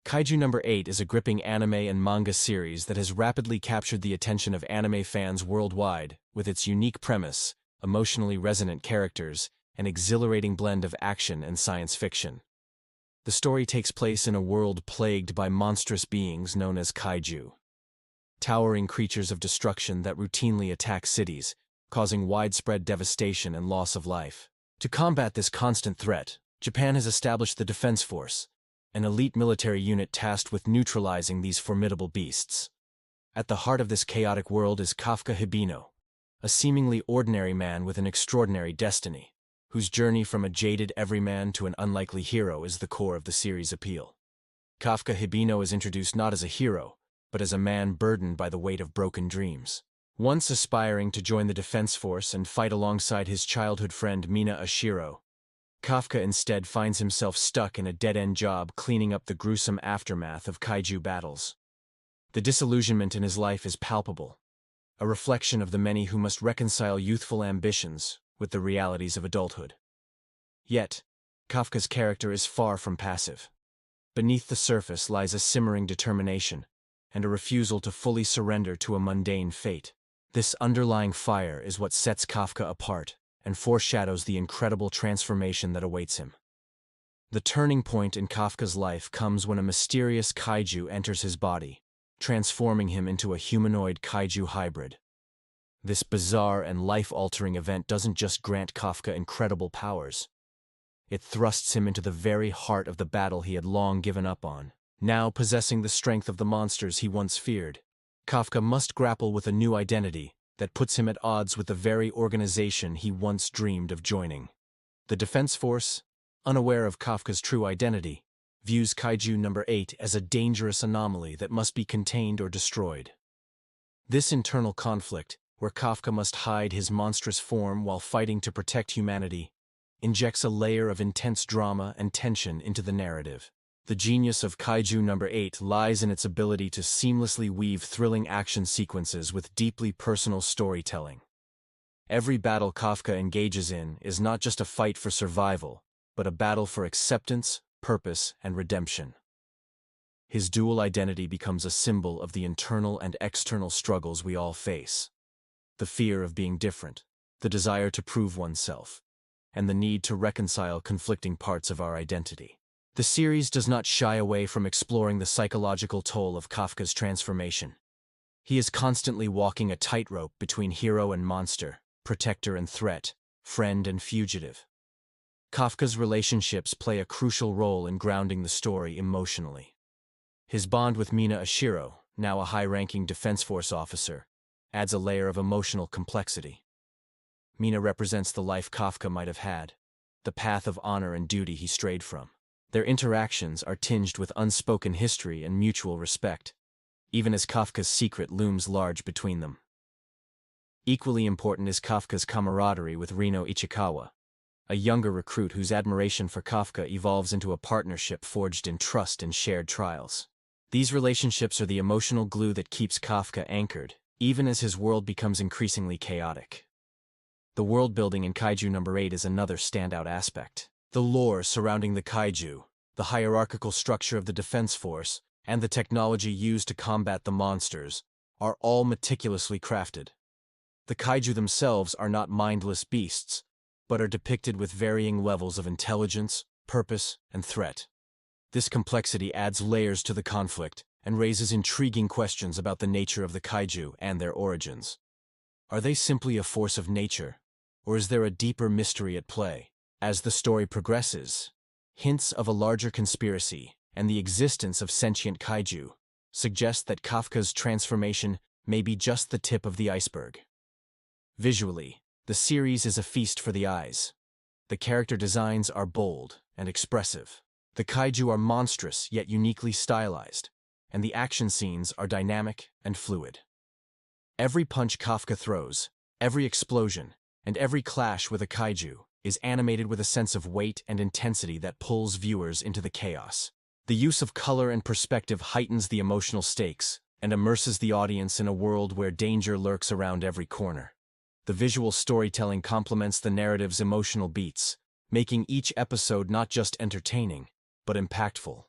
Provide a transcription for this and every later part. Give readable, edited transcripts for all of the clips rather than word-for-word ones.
Kaiju No. 8 is a gripping anime and manga series that has rapidly captured the attention of anime fans worldwide with its unique premise, emotionally resonant characters, and exhilarating blend of action and science fiction. The story takes place in a world plagued by monstrous beings known as kaiju, towering creatures of destruction that routinely attack cities, causing widespread devastation and loss of life. To combat this constant threat, Japan has established the Defense Force, an elite military unit tasked with neutralizing these formidable beasts. At the heart of this chaotic world is Kafka Hibino, a seemingly ordinary man with an extraordinary destiny, whose journey from a jaded everyman to an unlikely hero is the core of the series' appeal. Kafka Hibino is introduced not as a hero, but as a man burdened by the weight of broken dreams. Once aspiring to join the Defense Force and fight alongside his childhood friend Mina Ashiro, Kafka instead finds himself stuck in a dead-end job cleaning up the gruesome aftermath of kaiju battles. The disillusionment in his life is palpable, a reflection of the many who must reconcile youthful ambitions with the realities of adulthood. Yet, Kafka's character is far from passive. Beneath the surface lies a simmering determination and a refusal to fully surrender to a mundane fate. This underlying fire is what sets Kafka apart and foreshadows the incredible transformation that awaits him. The turning point in Kafka's life comes when a mysterious kaiju enters his body, transforming him into a humanoid kaiju hybrid. This bizarre and life-altering event doesn't just grant Kafka incredible powers. It thrusts him into the very heart of the battle he had long given up on. Now possessing the strength of the monsters he once feared, Kafka must grapple with a new identity that puts him at odds with the very organization he once dreamed of joining. The Defense Force, unaware of Kafka's true identity, views Kaiju No. 8 as a dangerous anomaly that must be contained or destroyed. This internal conflict, where Kafka must hide his monstrous form while fighting to protect humanity, injects a layer of intense drama and tension into the narrative. The genius of Kaiju No. 8 lies in its ability to seamlessly weave thrilling action sequences with deeply personal storytelling. Every battle Kafka engages in is not just a fight for survival, but a battle for acceptance, purpose, and redemption. His dual identity becomes a symbol of the internal and external struggles we all face. The fear of being different, the desire to prove oneself, and the need to reconcile conflicting parts of our identity. The series does not shy away from exploring the psychological toll of Kafka's transformation. He is constantly walking a tightrope between hero and monster, protector and threat, friend and fugitive. Kafka's relationships play a crucial role in grounding the story emotionally. His bond with Mina Ashiro, now a high-ranking Defense Force officer, adds a layer of emotional complexity. Mina represents the life Kafka might have had, the path of honor and duty he strayed from. Their interactions are tinged with unspoken history and mutual respect, even as Kafka's secret looms large between them. Equally important is Kafka's camaraderie with Rino Ichikawa, a younger recruit whose admiration for Kafka evolves into a partnership forged in trust and shared trials. These relationships are the emotional glue that keeps Kafka anchored, even as his world becomes increasingly chaotic. The world-building in Kaiju No. 8 is another standout aspect. The lore surrounding the kaiju, the hierarchical structure of the Defense Force, and the technology used to combat the monsters are all meticulously crafted. The kaiju themselves are not mindless beasts, but are depicted with varying levels of intelligence, purpose, and threat. This complexity adds layers to the conflict and raises intriguing questions about the nature of the kaiju and their origins. Are they simply a force of nature, or is there a deeper mystery at play? As the story progresses, hints of a larger conspiracy and the existence of sentient kaiju suggest that Kafka's transformation may be just the tip of the iceberg. Visually, the series is a feast for the eyes. The character designs are bold and expressive. The kaiju are monstrous yet uniquely stylized, and the action scenes are dynamic and fluid. Every punch Kafka throws, every explosion, and every clash with a kaiju is animated with a sense of weight and intensity that pulls viewers into the chaos. The use of color and perspective heightens the emotional stakes and immerses the audience in a world where danger lurks around every corner. The visual storytelling complements the narrative's emotional beats, making each episode not just entertaining, but impactful.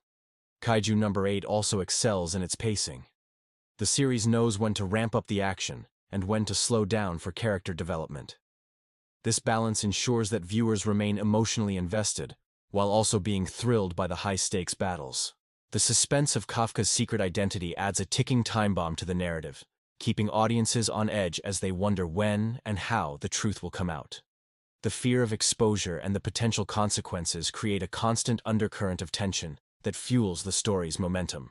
Kaiju No. 8 also excels in its pacing. The series knows when to ramp up the action and when to slow down for character development. This balance ensures that viewers remain emotionally invested, while also being thrilled by the high-stakes battles. The suspense of Kafka's secret identity adds a ticking time bomb to the narrative, keeping audiences on edge as they wonder when and how the truth will come out. The fear of exposure and the potential consequences create a constant undercurrent of tension that fuels the story's momentum.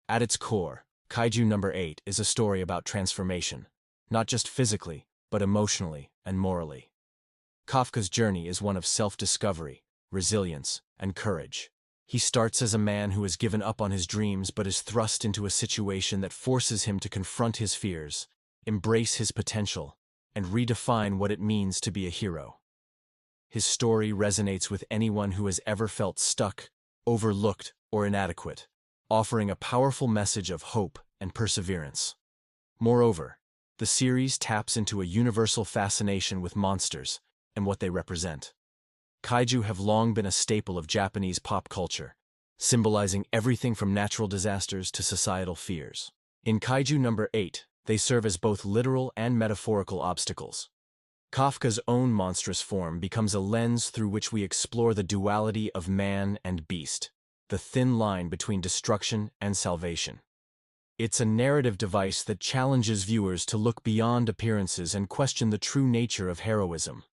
At its core, Kaiju No. 8 is a story about transformation, not just physically, but emotionally and morally. Kafka's journey is one of self-discovery, resilience, and courage. He starts as a man who has given up on his dreams but is thrust into a situation that forces him to confront his fears, embrace his potential, and redefine what it means to be a hero. His story resonates with anyone who has ever felt stuck, overlooked, or inadequate, offering a powerful message of hope and perseverance. Moreover, the series taps into a universal fascination with monsters and what they represent. Kaiju have long been a staple of Japanese pop culture, symbolizing everything from natural disasters to societal fears. In Kaiju No. 8, they serve as both literal and metaphorical obstacles. Kafka's own monstrous form becomes a lens through which we explore the duality of man and beast, the thin line between destruction and salvation. It's a narrative device that challenges viewers to look beyond appearances and question the true nature of heroism.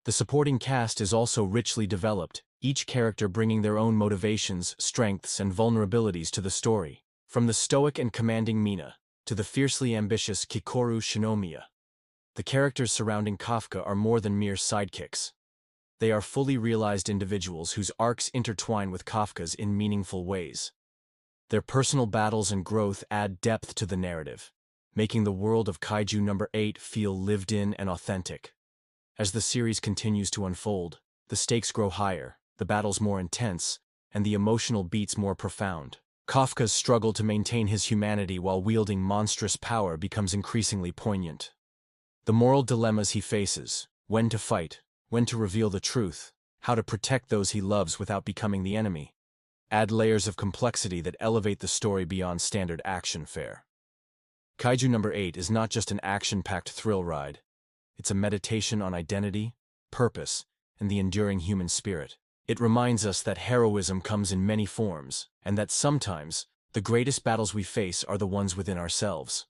The supporting cast is also richly developed, each character bringing their own motivations, strengths, and vulnerabilities to the story. From the stoic and commanding Mina to the fiercely ambitious Kikoru Shinomiya, the characters surrounding Kafka are more than mere sidekicks. They are fully realized individuals whose arcs intertwine with Kafka's in meaningful ways. Their personal battles and growth add depth to the narrative, making the world of Kaiju No. 8 feel lived in and authentic. As the series continues to unfold, the stakes grow higher, the battles more intense, and the emotional beats more profound. Kafka's struggle to maintain his humanity while wielding monstrous power becomes increasingly poignant. The moral dilemmas he faces, when to fight, when to reveal the truth, how to protect those he loves without becoming the enemy, add layers of complexity that elevate the story beyond standard action fare. Kaiju No. 8 is not just an action-packed thrill ride. It's a meditation on identity, purpose, and the enduring human spirit. It reminds us that heroism comes in many forms, and that sometimes, the greatest battles we face are the ones within ourselves.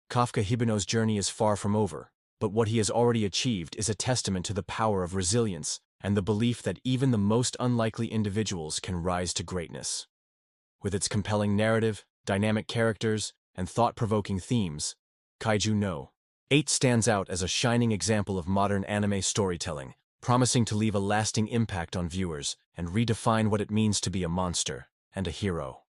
Kafka Hibino's journey is far from over, but what he has already achieved is a testament to the power of resilience and the belief that even the most unlikely individuals can rise to greatness. With its compelling narrative, dynamic characters, and thought-provoking themes, Kaiju No. 8 stands out as a shining example of modern anime storytelling, promising to leave a lasting impact on viewers and redefine what it means to be a monster and a hero.